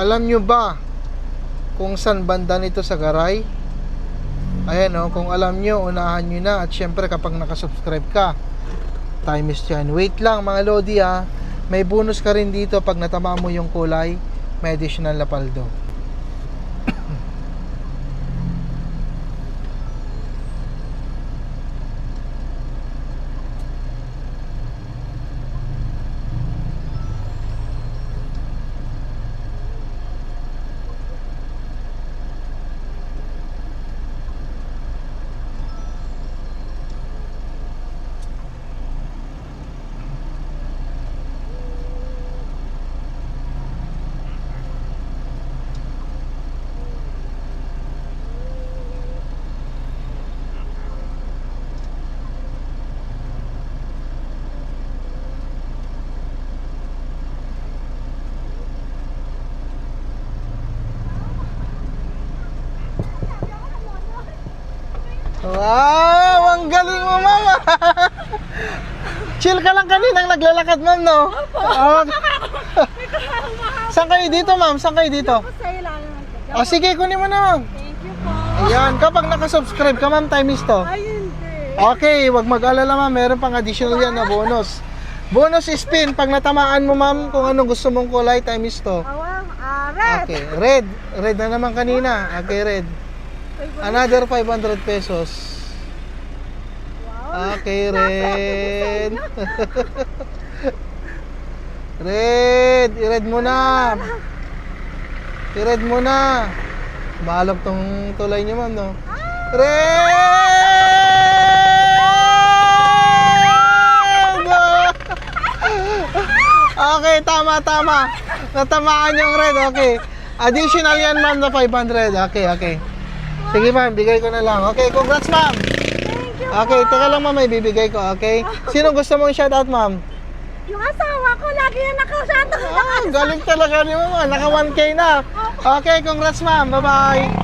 Alam nyo ba kung saan banda nito sa Garay? Ayan o, kung alam nyo, unahan nyo na. At syempre kapag nakasubscribe ka, time is yan. Wait lang mga Lodi ha. May bonus ka rin dito pag natama mo yung kulay. May additional na paldo. Wow! Ang galing mo, mama! Chill ka lang kaninang naglalakad, ma'am, no? Saan kayo dito, ma'am? Saan kayo dito? O, sige, kunin mo na, ma'am. Thank you po. Ayan, kapag nakasubscribe ka, ma'am, time is to. Ay, hindi. Okay, wag mag-alala, ma'am. Meron pang additional yan na bonus. Bonus spin. Pag natamaan mo, ma'am, kung anong gusto mong kulay, time is to. Red. Okay, red. Red na naman kanina. Okay, red. Another 500 pesos. Wow. Okay, red. Red. I-red mo na. I-red mo na. Balog tong tulay niyo, ma'am, no? Red! Okay, tama. Natamaan yung red, okay. Additional yan, ma'am, na 500. Okay. Sige, ma'am, bigay ko na lang. Okay, congrats, ma'am. Thank you. Okay, teka lang, ma'am, may bibigay ko, okay? Sino gusto mong shoutout, ma'am? Yung asawa ko, lagi yung nakasyato. Galing talaga ni mama. Naka 1K na. Okay, congrats, ma'am. Bye-bye.